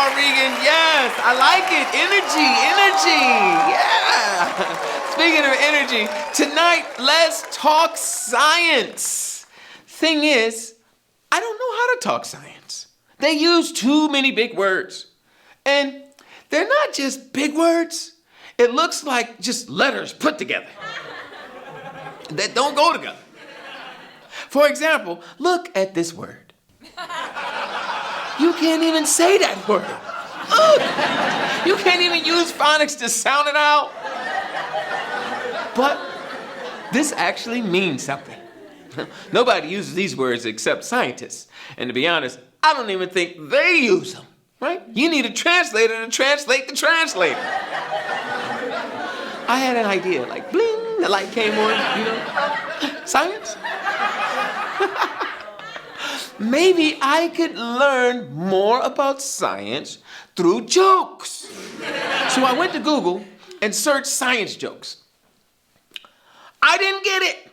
Omar Regan. Yes, I like it. Energy. Yeah. Speaking of energy, tonight let's talk science. Thing is, I don't know how to talk science. They use too many big words. And they're not just big words. It looks like just letters put together that don't go together. For example, look at this word. You can't even say that word. Look, you can't even use phonics to sound it out. But this actually means something. Nobody uses these words except scientists. And to be honest, I don't even think they use them, right? You need a translator to translate the translator. I had an idea, like bling, the light came on, you know? Science? Maybe I could learn more about science through jokes. So I went to Google and searched science jokes. I didn't get it.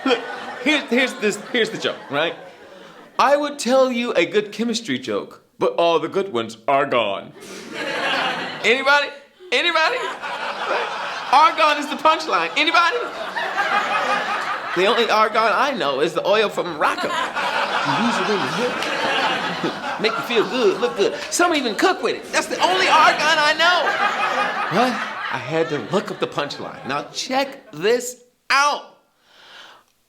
Look, here's the joke, right? I would tell you a good chemistry joke, but all the good ones are gone. Anybody? Argon is the punchline. Anybody? The only argon I know is the oil from Morocco. You use it in the hip. Make you feel good, look good. Some even cook with it. That's the only argon I know. But I had to look up the punchline. Now check this out.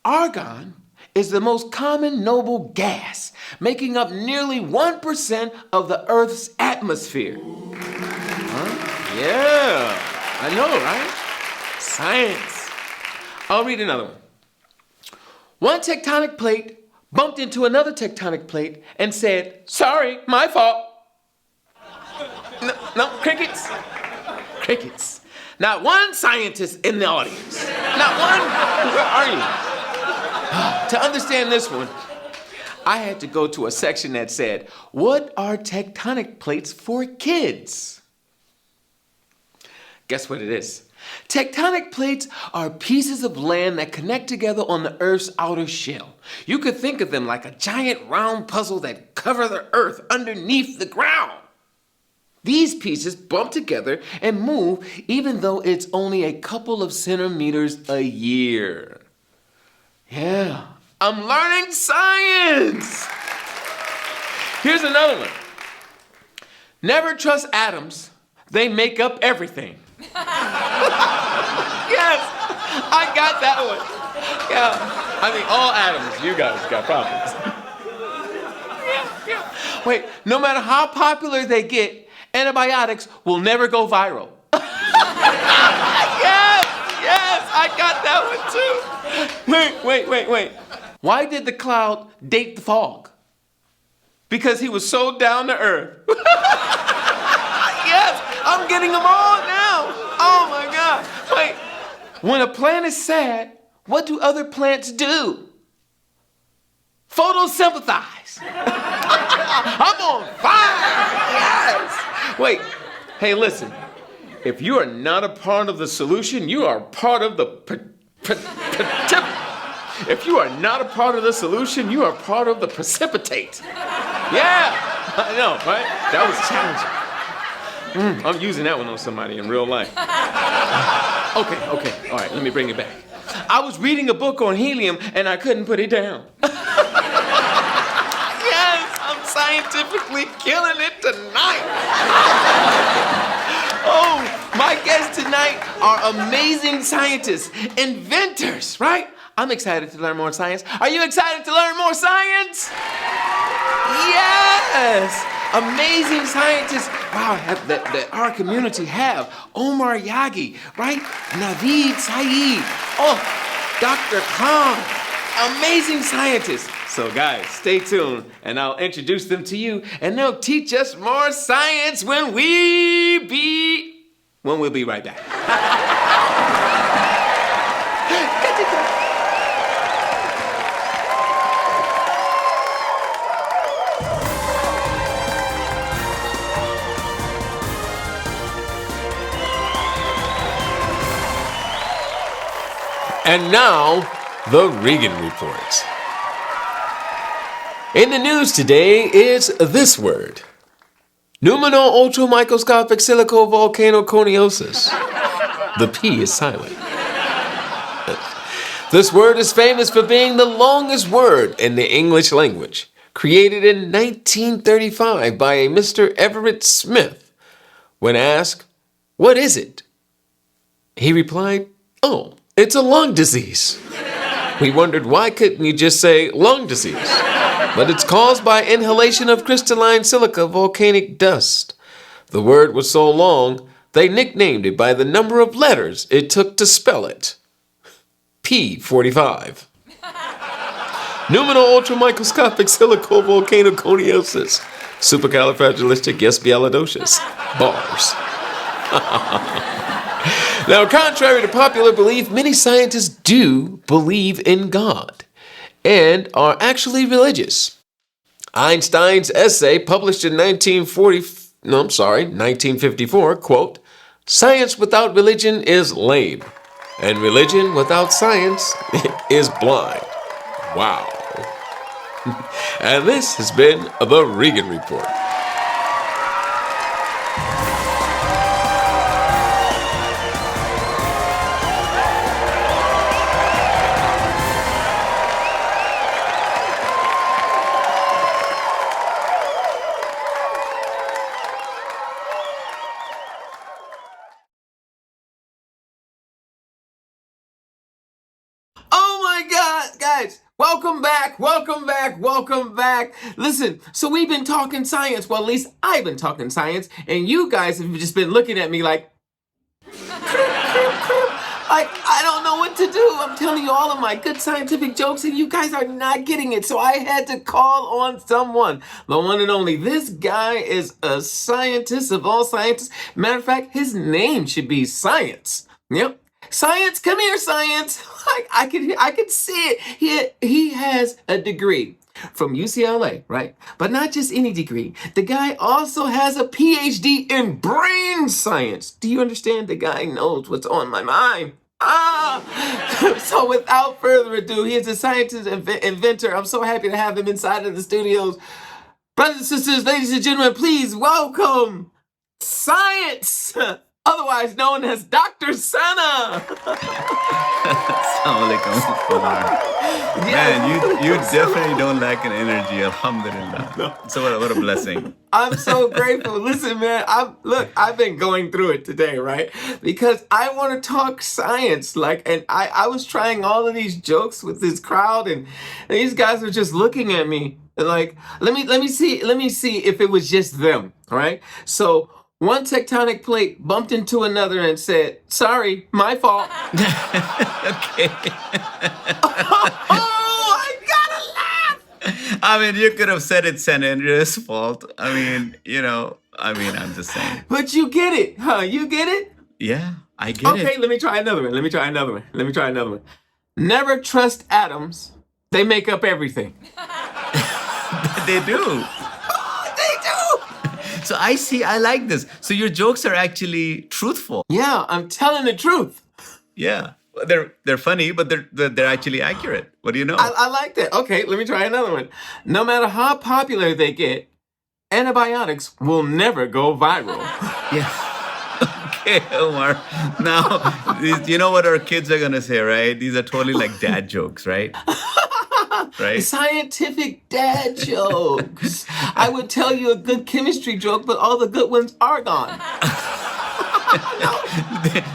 Argon is the most common noble gas, making up nearly 1% of the Earth's atmosphere. Huh? Yeah, I know, right? Science. I'll read another one. One tectonic plate bumped into another tectonic plate and said, "Sorry, my fault." No, crickets. Crickets. Not one scientist in the audience. Not one. Where are you? To understand this one, I had to go to a section that said, "What are tectonic plates for kids?" Guess what it is? Tectonic plates are pieces of land that connect together on the Earth's outer shell. You could think of them like a giant round puzzle that cover the Earth underneath the ground. These pieces bump together and move even though it's only a couple of centimeters a year. Yeah, I'm learning science. Here's another one. Never trust atoms. They make up everything. Yes, I got that one. Yeah, I mean, all atoms, you guys got problems. Yeah. Wait, no matter how popular they get, antibiotics will never go viral. Yes, I got that one too. Wait. Why did the cloud date the fog? Because he was so down to earth. Yes, I'm getting them all now. Oh my God. Wait, when a plant is sad, what do other plants do? Photosynthesize. I'm on fire. Yes. Wait, hey, listen. If you are not a part of the solution, you are part of the If you are not a part of the solution, you are part of the precipitate. Yeah, I know, right? That was challenging. I'm using that one on somebody in real life. Okay. All right, let me bring it back. I was reading a book on helium and I couldn't put it down. Yes, I'm scientifically killing it tonight. Oh, my guests tonight are amazing scientists, inventors, right? I'm excited to learn more science. Are you excited to learn more science? Yes! Amazing scientists, wow, that our community have. Omar Yagi, right? Naveed Saeed. Oh, Dr. Khan. Amazing scientists. So guys, stay tuned and I'll introduce them to you and they'll teach us more science when we'll be right back. And now, the Regan Report. In the news today is this word, Numino-ultramicroscopic silicovolcanoconiosis. The P is silent. This word is famous for being the longest word in the English language, created in 1935 by a Mr. Everett Smith. When asked, "What is it?" he replied, "Oh, it's a lung disease." We wondered, why couldn't you just say lung disease? But it's caused by inhalation of crystalline silica volcanic dust. The word was so long, they nicknamed it by the number of letters it took to spell it. P45. Numino-ultramicroscopic silicovolcanoconiosis. Supercalifragilisticexpialidocious. Bars. Now, contrary to popular belief, many scientists do believe in God and are actually religious. Einstein's essay, published in 1954, quote, "Science without religion is lame, and religion without science is blind." Wow. And this has been the Regan Report. Oh my God, guys, welcome back. Listen, so we've been talking science. Well, at least I've been talking science, and you guys have just been looking at me like, I don't know what to do. I'm telling you all of my good scientific jokes, and you guys are not getting it. So I had to call on someone, the one and only. This guy is a scientist of all scientists. Matter of fact, his name should be Science. Yep. Science, come here, Science. I could see it. He has a degree from UCLA, right? But not just any degree. The guy also has a PhD in brain science. Do you understand? The guy knows what's on my mind. So without further ado, he is a scientist inventor. I'm so happy to have him inside of the studios. Brothers and sisters, ladies and gentlemen, please welcome Science, otherwise known as Dr. Sana. Assalamualaikum. Man, you definitely don't lack an energy. Alhamdulillah. No. So what a blessing. I'm so grateful. Listen, man, I've been going through it today, right? Because I want to talk science. And I was trying all of these jokes with this crowd, and these guys were just looking at me like, let me see if it was just them, all right? So one tectonic plate bumped into another and said, "Sorry, my fault." Okay. Oh, I gotta laugh. I mean, you could have said it's San Andreas' fault. I mean, I'm just saying. But you get it, huh? You get it? Yeah, I get it. Okay, let me try another one. Never trust atoms. They make up everything. They do. Oh, they do. So I like this. So your jokes are actually truthful. Yeah, I'm telling the truth. Yeah. They're funny, but they're actually accurate. What do you know? I like that. Okay, let me try another one. No matter how popular they get, antibiotics will never go viral. Yeah. Okay, Omar. Now, you know what our kids are gonna say, right? These are totally like dad jokes, right? Right? Scientific dad jokes. I would tell you a good chemistry joke, but all the good ones are gone.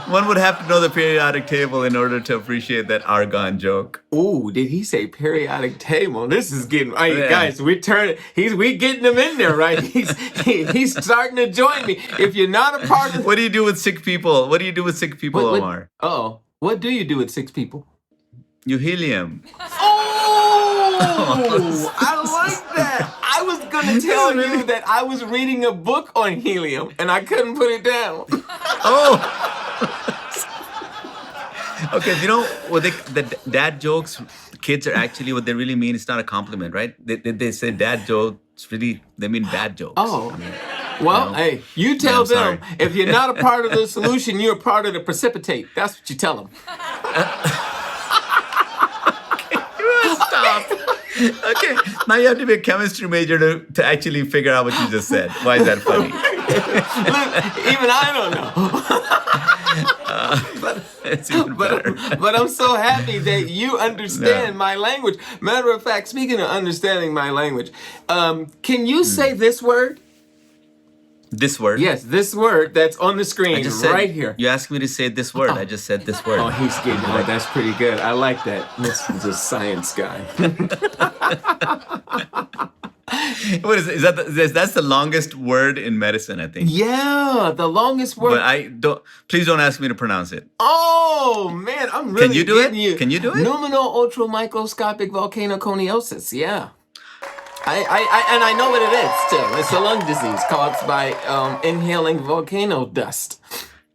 One would have to know the periodic table in order to appreciate that argon joke. Ooh, did he say periodic table? This is getting. Hey, Yeah. guys, we getting him in there, right? He's starting to join me. If you're not a part of. What do you do with sick people? What do you do with sick people, Omar? What do you do with 6 people? You helium. Oh, I like that. I was gonna tell you that I was reading a book on helium and I couldn't put it down. Oh. Okay, you know what the dad jokes, kids are actually what they really mean. It's not a compliment, right? They say dad jokes, really they mean bad jokes. Oh. Well, hey, you tell I'm sorry. them if you're not a part of the solution, you're a part of the precipitate. That's what you tell them. Stop. Okay, now you have to be a chemistry major to actually figure out what you just said. Why is that funny? Look, even I don't know. It's even better. But I'm so happy that you understand my language. Matter of fact, speaking of understanding my language, can you say this word? This word? Yes, this word that's on the screen I just said, right here. You asked me to say this word. I just said this word. Oh, he's getting it. That's pretty good. I like that. This is a science guy. What is that? That's the longest word in medicine, I think. Yeah, the longest word. But please don't ask me to pronounce it. Oh man, I'm really Can you do it? getting Can you do it? Numinal ultramicroscopic volcanoconiosis. Yeah. And I know what it is too. It's a lung disease caused by inhaling volcano dust.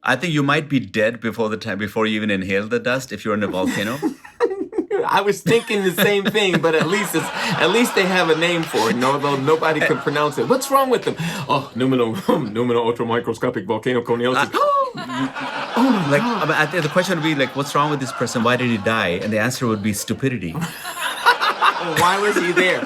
I think you might be dead before you even inhale the dust if you're in a volcano. I was thinking the same thing, but at least they have a name for it, although nobody can pronounce it. What's wrong with them? Oh, numinal ultramicroscopic volcanoconiosis. I think the question would be like, what's wrong with this person? Why did he die? And the answer would be stupidity. Why was he there?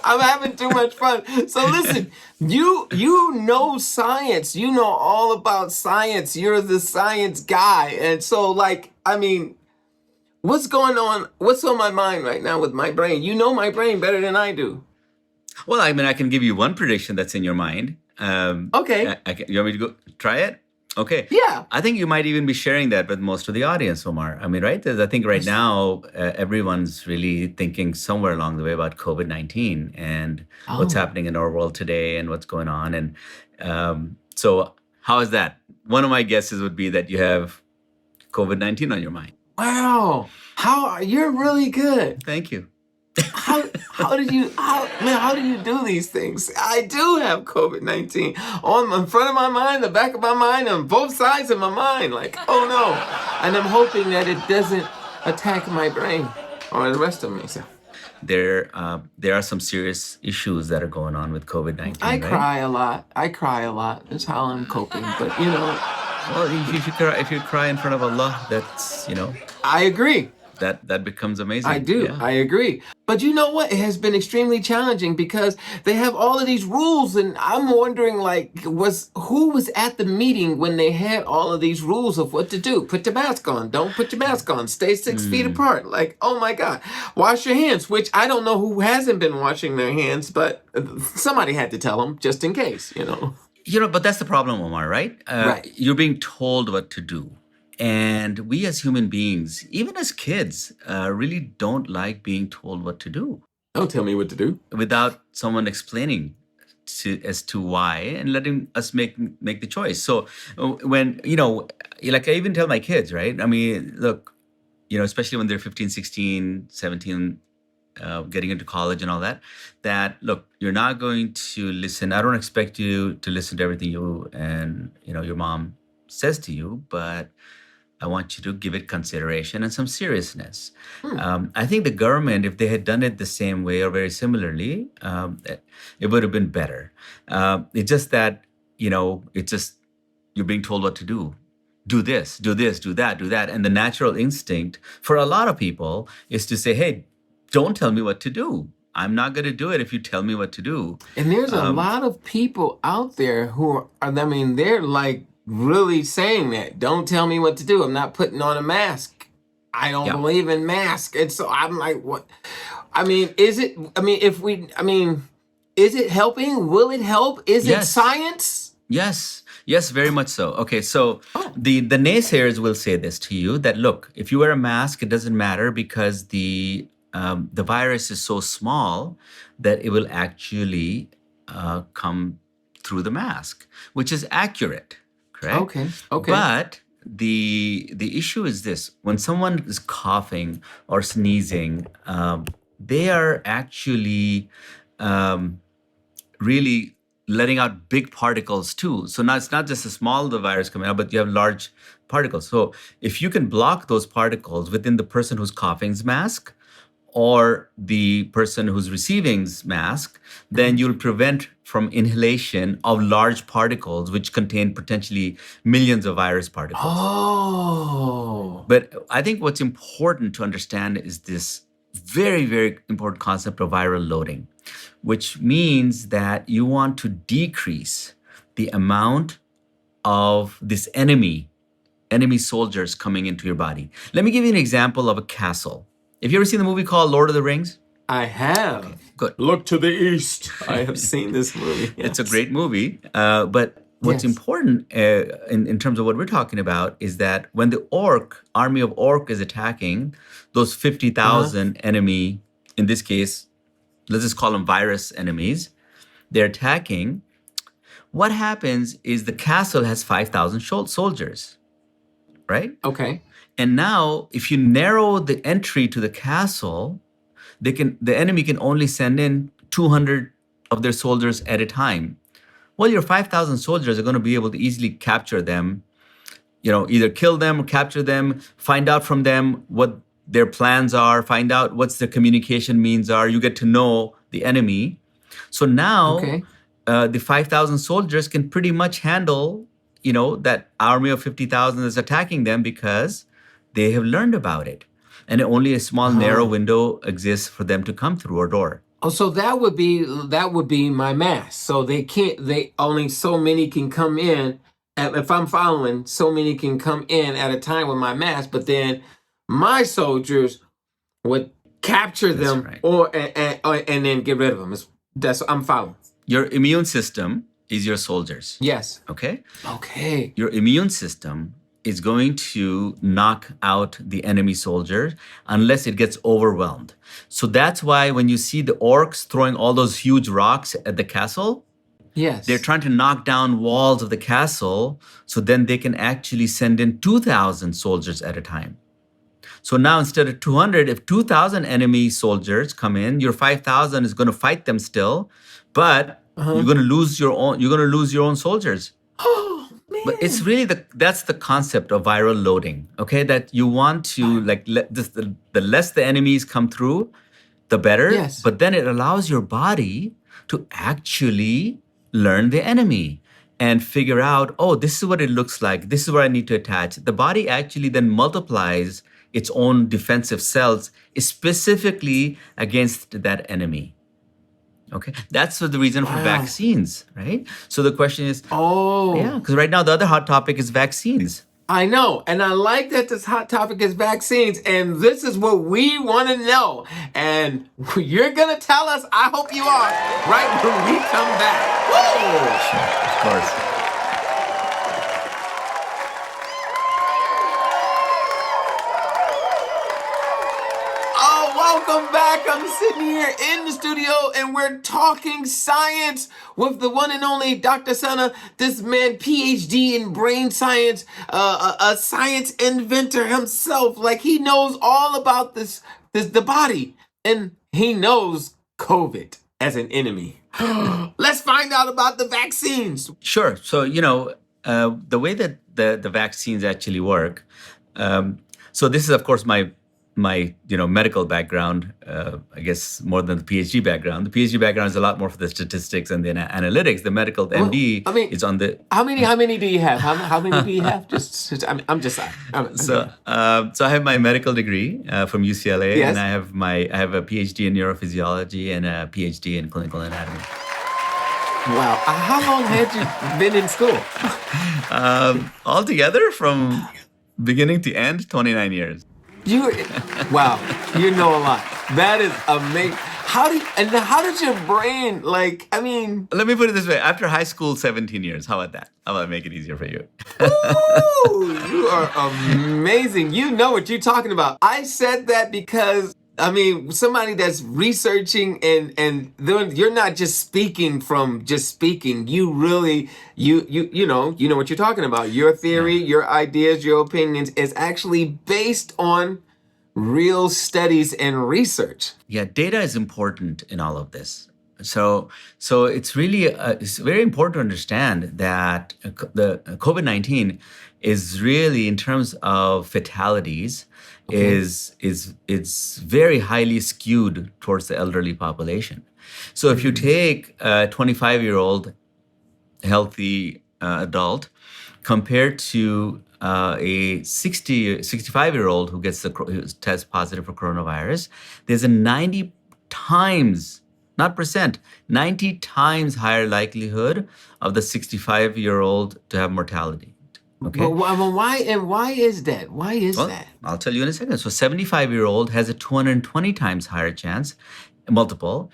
I'm having too much fun. So listen, you know science. You know all about science. You're the science guy. And so what's going on? What's on my mind right now with my brain? You know my brain better than I do. Well, I can give you one prediction that's in your mind. Okay. You want me to go try it? Okay. Yeah. I think you might even be sharing that with most of the audience, Omar. Right? I think right now, everyone's really thinking somewhere along the way about COVID-19 and what's happening in our world today and what's going on. And so how is that? One of my guesses would be that you have COVID-19 on your mind. Wow. You're really good. Thank you. How do you do these things? I do have COVID-19 in front of my mind, the back of my mind, on both sides of my mind. Like, oh no. And I'm hoping that it doesn't attack my brain or the rest of me. So there are some serious issues that are going on with COVID-19. I cry a lot. That's how I'm coping. But well, if you cry in front of Allah, that's I agree. That becomes amazing. I do. Yeah. I agree. But you know what? It has been extremely challenging because they have all of these rules, and I'm wondering, who was at the meeting when they had all of these rules of what to do? Put your mask on. Don't put your mask on. Stay 6 feet apart. Like, oh my God. Wash your hands, which I don't know who hasn't been washing their hands, but somebody had to tell them just in case, But that's the problem, Omar, right? Right. You're being told what to do. And we as human beings, even as kids, really don't like being told what to do. Don't tell me what to do. Without someone explaining as to why and letting us make the choice. So when, I even tell my kids, right? Look, especially when they're 15, 16, 17, getting into college and all that, look, you're not going to listen. I don't expect you to listen to everything you and, your mom says to you, but I want you to give it consideration and some seriousness. I think the government, if they had done it the same way or very similarly, it would have been better. It's just that, you're being told what to do. Do this, do that. And the natural instinct for a lot of people is to say, hey, don't tell me what to do. I'm not going to do it if you tell me what to do. And there's a lot of people out there who they're like, really saying that. Don't tell me what to do. I'm not putting on a mask. I don't believe in masks. And so I'm like, what? Is it helping? Will it help? Is it science? Yes, very much so. Okay, so the naysayers will say this to you, that look, if you wear a mask, it doesn't matter because the virus is so small that it will actually come through the mask, which is accurate. Correct? Okay. But the issue is this: when someone is coughing or sneezing, they are actually really letting out big particles too. So now it's not just a small the virus coming out, but you have large particles. So if you can block those particles within the person who's coughing's mask or the person who's receiving's mask, then you'll prevent from inhalation of large particles which contain potentially millions of virus particles. Oh. But I think what's important to understand is this very, very important concept of viral loading, which means that you want to decrease the amount of this enemy soldiers coming into your body. Let me give you an example of a castle. Have you ever seen the movie called Lord of the Rings? I have. Good. Look to the east. I have seen this movie. It's a great movie. But what's Yes. important in terms of what we're talking about is that when the army of orc is attacking those 50,000 enemy, in this case, let's just call them virus enemies, they're attacking. What happens is the castle has 5,000 soldiers, right? Okay. And now, if you narrow the entry to the castle, the enemy can only send in 200 of their soldiers at a time. Well, your 5,000 soldiers are going to be able to easily capture them, either kill them or capture them, find out from them what their plans are, find out what's their communication means are. You get to know the enemy. So now Okay. The 5,000 soldiers can pretty much handle, that army of 50,000 that's attacking them because they have learned about it. And only a small narrow window exists for them to come through our door. Oh, so that would be my mass. So they only so many can come in. And if I'm following, so many can come in at a time with my mass, but then my soldiers would capture them right. and then get rid of them. I'm following. Your immune system is your soldiers. Yes. Okay? Okay. Your immune system is going to knock out the enemy soldier unless it gets overwhelmed. So that's why when you see the orcs throwing all those huge rocks at the castle, Yes. they're trying to knock down walls of the castle so then they can actually send in 2,000 soldiers at a time. So now instead of 200, if 2,000 enemy soldiers come in, your 5,000 is going to fight them still, but you're going to lose your own soldiers. Oh, man. But it's really that's the concept of viral loading, okay? That you want to the less the enemies come through, the better. Yes. But then it allows your body to actually learn the enemy and figure out, oh, this is what it looks like. This is where I need to attach. The body actually then multiplies its own defensive cells specifically against that enemy. Okay, that's the reason for vaccines, right? So the question is, because right now the other hot topic is vaccines. I know, and I like that this hot topic is vaccines, and this is what we want to know. And you're gonna tell us. I hope you are right when we come back. Woo! Of course. Welcome back. I'm sitting here in the studio and we're talking science with the one and only Dr. Sana, this man, PhD in brain science, a science inventor himself. Like he knows all about the body, and he knows COVID as an enemy. Let's find out about the vaccines. Sure. So, the way that the vaccines actually work. So this is, of course, my medical background, I guess more than the PhD background. The PhD background is a lot more for the statistics and the analytics. The medical MD is on the... How many do you have? How many do you have? I'm just... So I have my medical degree from UCLA, Yes. and I have a PhD in neurophysiology and a PhD in clinical anatomy. Wow. How long had you been in school? Altogether, from beginning to end, 29 years. Wow, you know a lot. That is amazing. How did your brain, Let me put it this way. After high school, 17 years. How about that? How about I make it easier for you? Ooh, you are amazing. You know what you're talking about. I said that because, somebody that's researching and you're not just speaking from just speaking. You really, you know what you're talking about. Your theory, your ideas, your opinions is actually based on real studies and research. Yeah, data is important in all of this. So it's really it's very important to understand that the COVID-19 is really, in terms of fatalities, is very highly skewed towards the elderly population. So if you take a 25-year-old healthy adult compared to a 65-year-old who gets who tests positive for coronavirus, there's a 90 times, not percent, 90 times higher likelihood of the 65-year-old to have mortality. Okay. But why is that? Why is Well, that? I'll tell you in a second. So 75-year-old has a 220 times higher chance, multiple.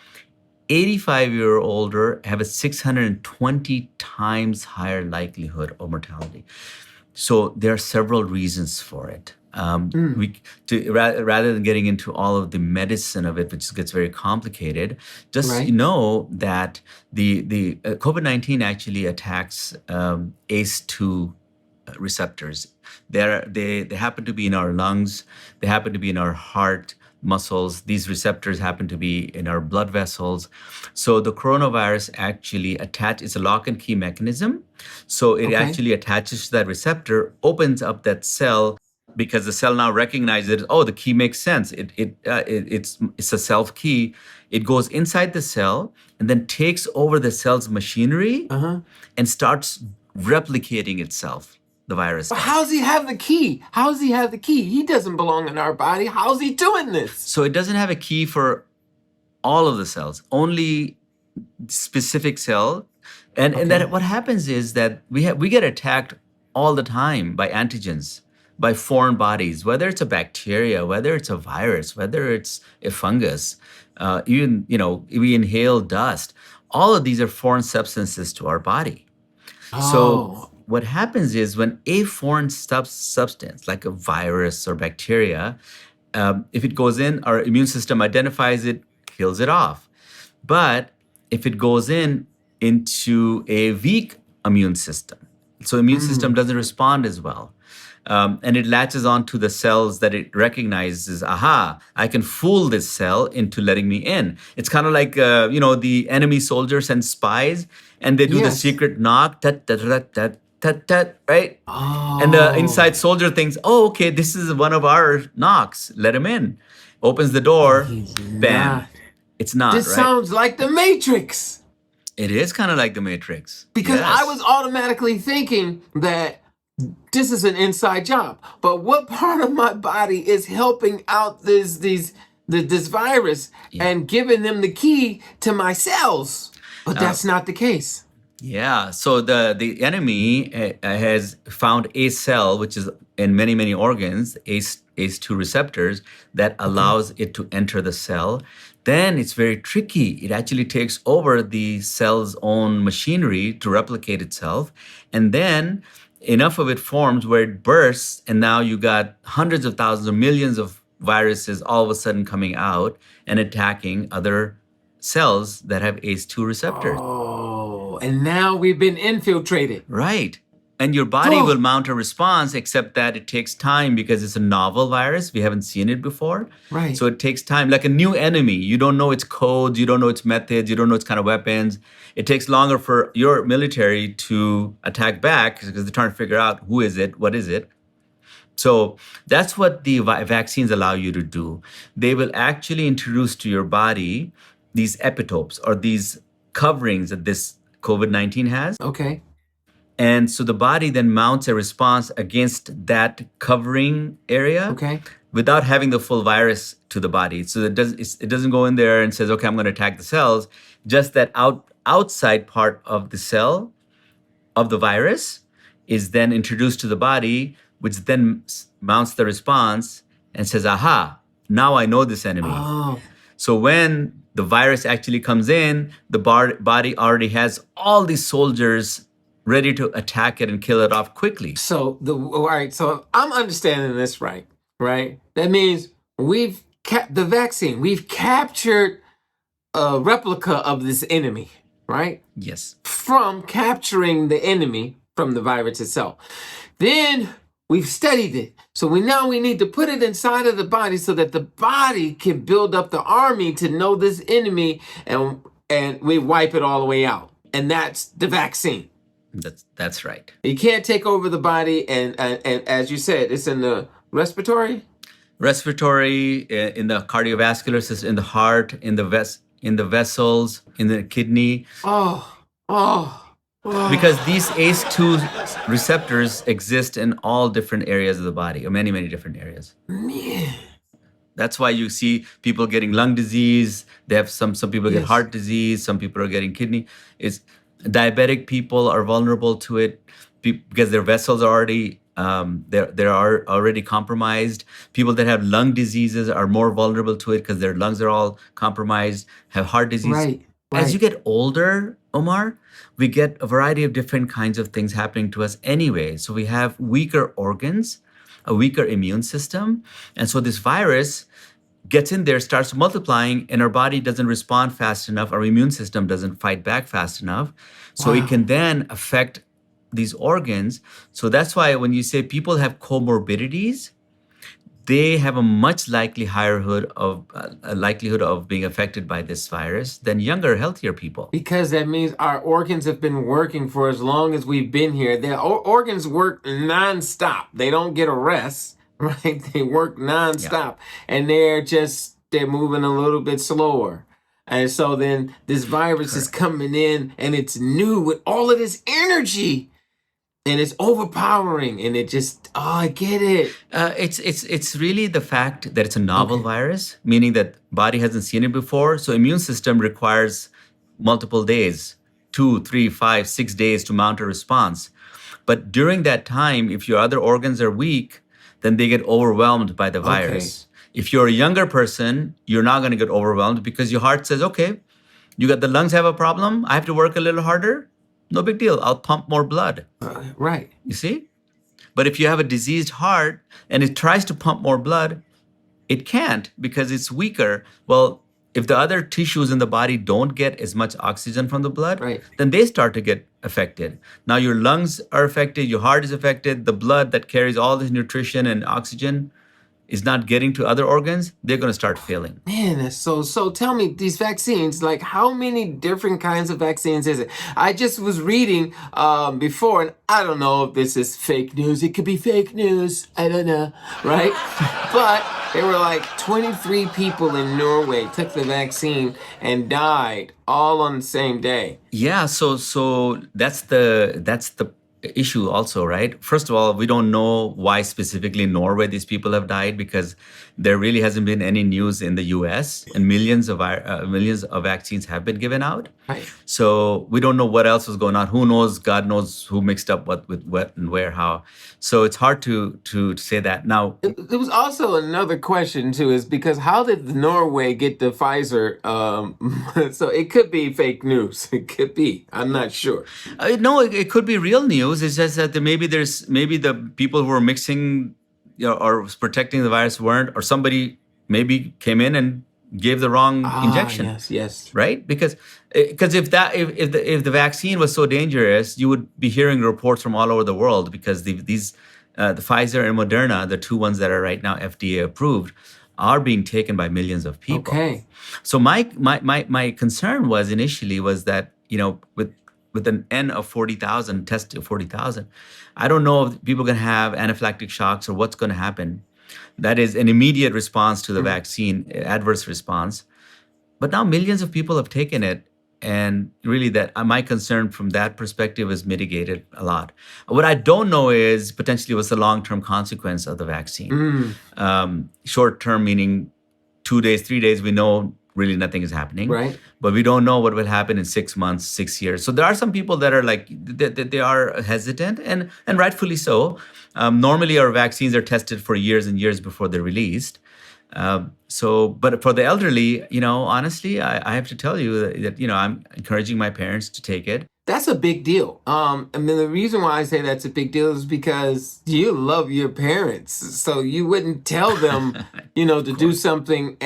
85-year older have a 620 times higher likelihood of mortality. So there are several reasons for it. Rather than getting into all of the medicine of it, which gets very complicated, just Right. know that the COVID-19 actually attacks ACE2 receptors. They happen to be in our lungs. They happen to be in our heart muscles. These receptors happen to be in our blood vessels. So the coronavirus actually it's a lock and key mechanism. So it Okay. actually attaches to that receptor, opens up that cell because the cell now recognizes, oh, the key makes sense. It's a self key. It goes inside the cell and then takes over the cell's machinery and starts replicating itself. The virus. But how's he have the key? How's he have the key? He doesn't belong in our body. How's he doing this? So it doesn't have a key for all of the cells, only specific cell. And that what happens is that we get attacked all the time by antigens, by foreign bodies, whether it's a bacteria, whether it's a virus, whether it's a fungus, even we inhale dust. All of these are foreign substances to our body. So what happens is when a foreign substance, like a virus or bacteria, if it goes in, our immune system identifies it, kills it off. But if it goes into a weak immune system, so immune system doesn't respond as well. And it latches onto the cells that it recognizes. Aha, I can fool this cell into letting me in. It's kind of like, the enemy soldiers and spies, and they do the Yes. secret knock, tat, tat, tat, tat, tat, tat, right? Oh. And the inside soldier thinks, oh, okay, this is one of our knocks. Let him in. Opens the door, bam. not. It's not, This right? sounds like the Matrix. It is kind of like the Matrix. Because Yes. I was automatically thinking that this is an inside job. But what part of my body is helping out this virus and giving them the key to my cells? But that's not the case. Yeah, so the enemy has found a cell, which is in many, many organs, ACE2 receptors, that allows it to enter the cell. Then it's very tricky. It actually takes over the cell's own machinery to replicate itself. And then enough of it forms where it bursts, and now you got hundreds of thousands or millions of viruses all of a sudden coming out and attacking other cells that have ACE2 receptors. Oh, and now we've been infiltrated. Right. And your body Oh. will mount a response, except that it takes time because it's a novel virus. We haven't seen it before. Right. So it takes time, like a new enemy. You don't know its codes, you don't know its methods, you don't know its kind of weapons. It takes longer for your military to attack back because they're trying to figure out who is it, what is it. So that's what the vaccines allow you to do. They will actually introduce to your body these epitopes or these coverings that this COVID-19 has. Okay. And so the body then mounts a response against that covering area Okay. without having the full virus to the body. So it doesn't go in there and says, okay, I'm going to attack the cells. Just that outside part of the cell of the virus is then introduced to the body, which then mounts the response and says, aha, now I know this enemy. Oh. So when the virus actually comes in, the body already has all these soldiers ready to attack it and kill it off quickly. So all right. So I'm understanding this right. That means we've the vaccine. We've captured a replica of this enemy, right? Yes. From capturing the enemy from the virus itself. Then we've studied it. So we need to put it inside of the body so that the body can build up the army to know this enemy, and we wipe it all the way out. And that's the vaccine. That's right. You can't take over the body, and as you said, it's in the respiratory, In the cardiovascular system, in the heart, in the vessels, in the kidney. Oh, Because these ACE2 receptors exist in all different areas of the body, or many, many different areas. Man. That's why you see people getting lung disease. They have some people get Yes. heart disease. Some people are getting kidney. It's diabetic people are vulnerable to it because their vessels are already they're already compromised. People that have lung diseases are more vulnerable to it because their lungs are all compromised. Have heart disease. Right. As you Right. get older, Omar, we get a variety of different kinds of things happening to us anyway. So we have weaker organs, a weaker immune system. And so this virus gets in there, starts multiplying, and our body doesn't respond fast enough. Our immune system doesn't fight back fast enough. So it can then affect these organs. So that's why when you say people have comorbidities, they have a much likelihood of being affected by this virus than younger, healthier people. Because that means our organs have been working for as long as we've been here. Their organs work nonstop. They don't get a rest, right? They work nonstop. And they're moving a little bit slower. And so then this virus is coming in and it's new with all of this energy. And it's overpowering, and it just, I get it. It's really the fact that it's a novel virus, meaning that body hasn't seen it before. So immune system requires multiple days, 2, 3, 5, 6 days to mount a response. But during that time, if your other organs are weak, then they get overwhelmed by the virus. If you're a younger person, you're not going to get overwhelmed because your heart says, okay, you got the lungs have a problem. I have to work a little harder. No big deal. I'll pump more blood. Right. You see? But if you have a diseased heart and it tries to pump more blood, it can't because it's weaker. Well, if the other tissues in the body don't get as much oxygen from the blood, then they start to get affected. Now your lungs are affected, your heart is affected, the blood that carries all this nutrition and oxygen is not getting to other organs, they're going to start failing. Man, that's so tell me, these vaccines, like how many different kinds of vaccines is it? I just was reading before, and I don't know if this is fake news. It could be fake news. I don't know, right? But there were like 23 people in Norway took the vaccine and died all on the same day. Yeah, so that's the issue also, right? First of all, we don't know why specifically in Norway these people have died because there really hasn't been any news in the US, and millions of vaccines have been given out. Right. So we don't know what else was going on. Who knows? God knows who mixed up what with what and where, how. So it's hard to say that. Now, there was also another question too, is because how did Norway get the Pfizer? So it could be fake news. It could be. I'm not sure. No, it could be real news. It's just that maybe the people who were mixing, or protecting the virus weren't, or somebody maybe came in and gave the wrong injection. Yes. Right? Because if the vaccine was so dangerous, you would be hearing reports from all over the world because the Pfizer and Moderna, the two ones that are right now FDA approved, are being taken by millions of people. Okay. So my concern was initially that with an N of 40,000, test of 40,000, I don't know if people are going to have anaphylactic shocks or what's going to happen. That is an immediate response to the vaccine, adverse response. But now millions of people have taken it. And really that my concern from that perspective is mitigated a lot. What I don't know is potentially what's the long-term consequence of the vaccine. Short-term meaning 2 days, 3 days, we know really nothing is happening. Right. But we don't know what will happen in 6 months, 6 years. So there are some people that are like, they are hesitant and rightfully so. Normally our vaccines are tested for years and years before they're released. But for the elderly, honestly, I have to tell you that I'm encouraging my parents to take it. That's a big deal. And then the reason why I say that's a big deal is because you love your parents. So you wouldn't tell them, to do something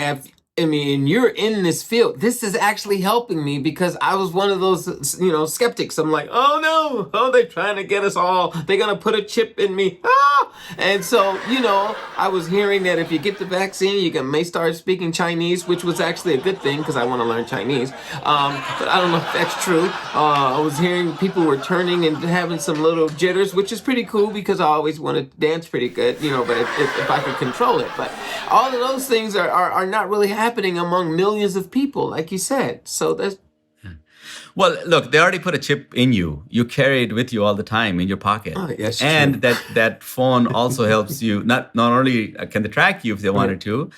you're in this field. This is actually helping me because I was one of those, skeptics. I'm like, oh no, they're trying to get us all. They're going to put a chip in me. And so, I was hearing that if you get the vaccine, you may start speaking Chinese, which was actually a good thing because I want to learn Chinese. But I don't know if that's true. I was hearing people were turning and having some little jitters, which is pretty cool because I always want to dance pretty good, but if I could control it. But all of those things are not really happening among millions of people, like you said. So that's... Well, look, they already put a chip in you. You carry it with you all the time in your pocket. Oh, yes, and true. that phone also helps you. Not only can they track you if they wanted to,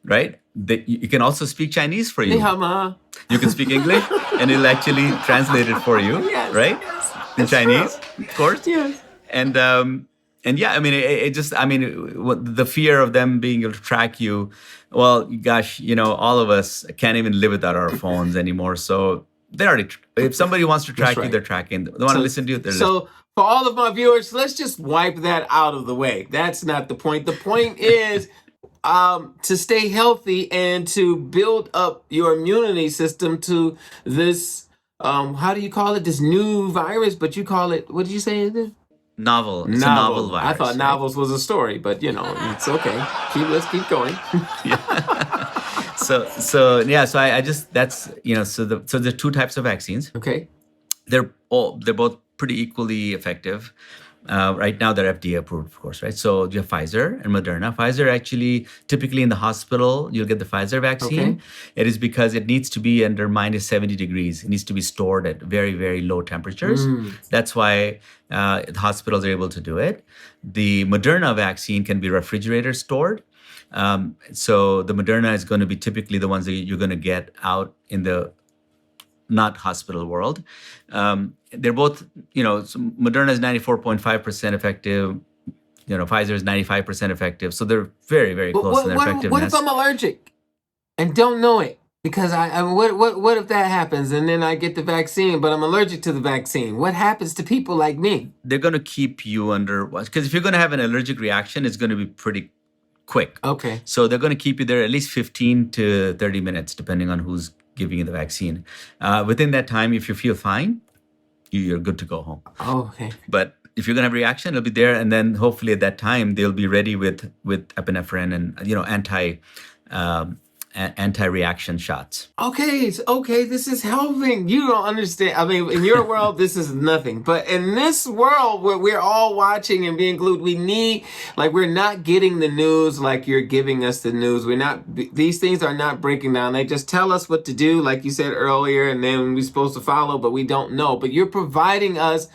right? You can also speak Chinese for Ni you. hao ma. You can speak English, and it'll actually translate it for you, Yes, right? yes, In that's Chinese, true. of course. Yes. And yeah, I mean, it just, I mean, the fear of them being able to track you. Well, gosh, all of us can't even live without our phones anymore. So they already, if somebody wants to That's track you, right. they're tracking. They want to listen to you, they're listening. So for all of my viewers, let's just wipe that out of the way. That's not the point. The point is to stay healthy and to build up your immunity system to this. How do you call it? This new virus, but you call it. What did you say it is? Novel. It's a novel I thought virus, right? novels was a story, but it's okay. Let's keep going. So yeah, so I just, that's, so there are two types of vaccines. Okay. They're both pretty equally effective. Right now, they're FDA approved, of course, right? So you have Pfizer and Moderna. Pfizer actually, typically in the hospital, you'll get the Pfizer vaccine. Okay. It is because it needs to be under minus 70 degrees. It needs to be stored at very, very low temperatures. That's why the hospitals are able to do it. The Moderna vaccine can be refrigerator stored. So the Moderna is going to be typically the ones that you're going to get out in the not hospital world. They're both, so Moderna is 94.5% effective. Pfizer is 95% effective. So they're very, very close in their effectiveness. What if I'm allergic and don't know it? Because what if that happens and then I get the vaccine, but I'm allergic to the vaccine? What happens to people like me? They're going to keep you under, because if you're going to have an allergic reaction, it's going to be pretty quick. Okay. So they're going to keep you there at least 15 to 30 minutes, depending on who's giving you the vaccine. Within that time, if you feel fine, you're good to go home. Oh, okay. But if you're going to have a reaction, it'll be there. And then hopefully at that time, they'll be ready with epinephrine and, anti-reaction shots. Okay, this is helping. You don't understand. I mean, in your world, this is nothing. But in this world where we're all watching and being glued, we're not getting the news like you're giving us the news. These things are not breaking down. They just tell us what to do, like you said earlier, and then we're supposed to follow, but we don't know. But you're providing us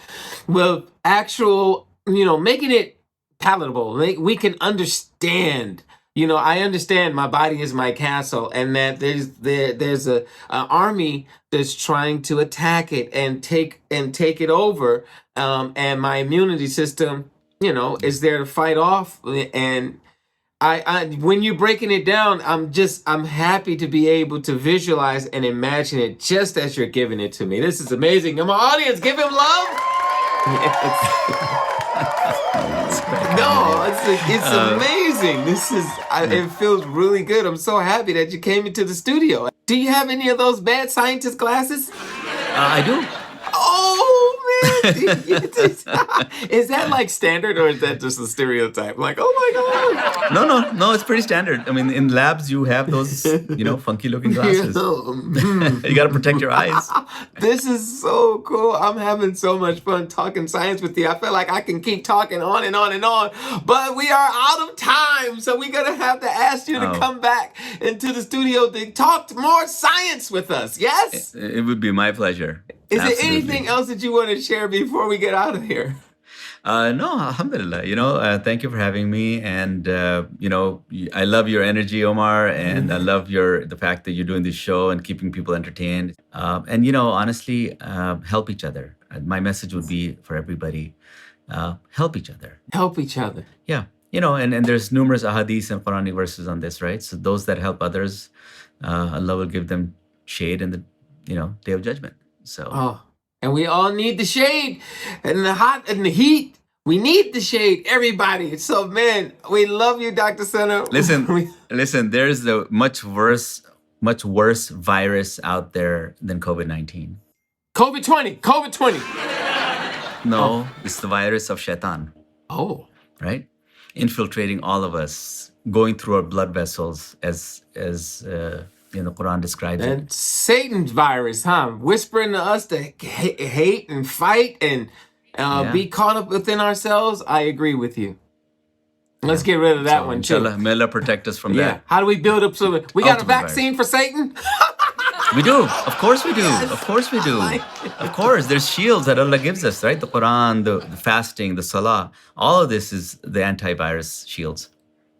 with actual, making it palatable. We can understand. I understand my body is my castle, and that there's a army that's trying to attack it and take it over, and my immunity system, is there to fight off. And I when you're breaking it down, I'm happy to be able to visualize and imagine it just as you're giving it to me. This is amazing. And my audience, give him love. No, it's amazing. It feels really good. I'm so happy that you came into the studio. Do you have any of those bad scientist glasses? I do. Oh man, is that like standard or is that just a stereotype? Like, oh my god. No, it's pretty standard. I mean, in labs you have those, funky looking glasses. You got to protect your eyes. This is so cool. I'm having so much fun talking science with you. I feel like I can keep talking on and on and on, but we are out of time. So we're going to have to ask you to come back into the studio to talk more science with us. Yes? It would be my pleasure. Is Absolutely. there anything else that you want to share before we get out of here? No, alhamdulillah. Thank you for having me. And, I love your energy, Omar. And I love the fact that you're doing this show and keeping people entertained. And, honestly, help each other. My message would be for everybody, help each other. Help each other. Yeah. And there's numerous ahadith and Quranic verses on this, right? So those that help others, Allah will give them shade in the, day of judgment. So. And we all need the shade and the hot and the heat. We need the shade, everybody. So, man, we love you, Dr. Sana. Listen, there's a much worse virus out there than COVID-19. COVID-20. No, It's the virus of shaitan. Oh. Right? Infiltrating all of us, going through our blood vessels as the Quran describes and it. Satan's virus, huh? Whispering to us to hate and fight and be caught up within ourselves. I agree with you. Let's get rid of that one too. Inshallah, may Allah protect us from that. How do we build up so we got a vaccine for Satan? We do. Of course we do. Yes, Of course we do. I like it. Of course, there's shields that Allah gives us, right? The Quran, the fasting, the Salah. All of this is the antivirus shields.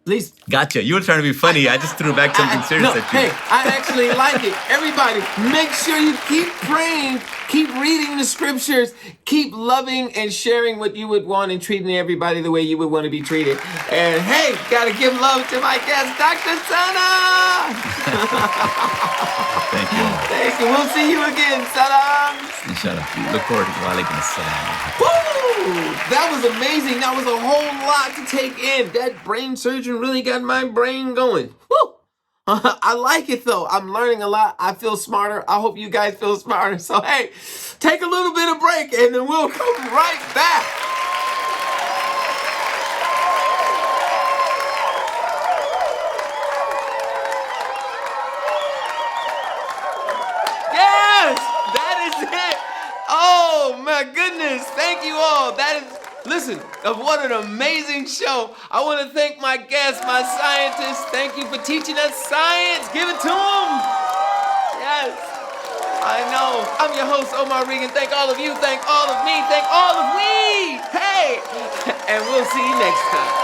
Please. Gotcha. You were trying to be funny. I just threw back something serious No, at you. hey, I actually like it. Everybody, make sure you keep praying, keep reading the scriptures, keep loving and sharing what you would want and treating everybody the way you would want to be treated. And hey, gotta give love to my guest, Dr. Sana. Thank you. Thank you. We'll see you again, Salam. Inshallah. Look forward to Walaikum Assalam. Woo! That was amazing. That was a whole lot to take in. That brain surgeon really got my brain going. Woo! I like it though. I'm learning a lot. I feel smarter. I hope you guys feel smarter. So hey, take a little bit of break and then we'll come right back. Yes! That is it! Oh my goodness! Thank you all. That is, listen, what an amazing show. I want to thank my guests, my scientists. Thank you for teaching us science. Give it to them. Yes, I know. I'm your host, Omar Regan. Thank all of you. Thank all of me. Thank all of we. Hey! And we'll see you next time.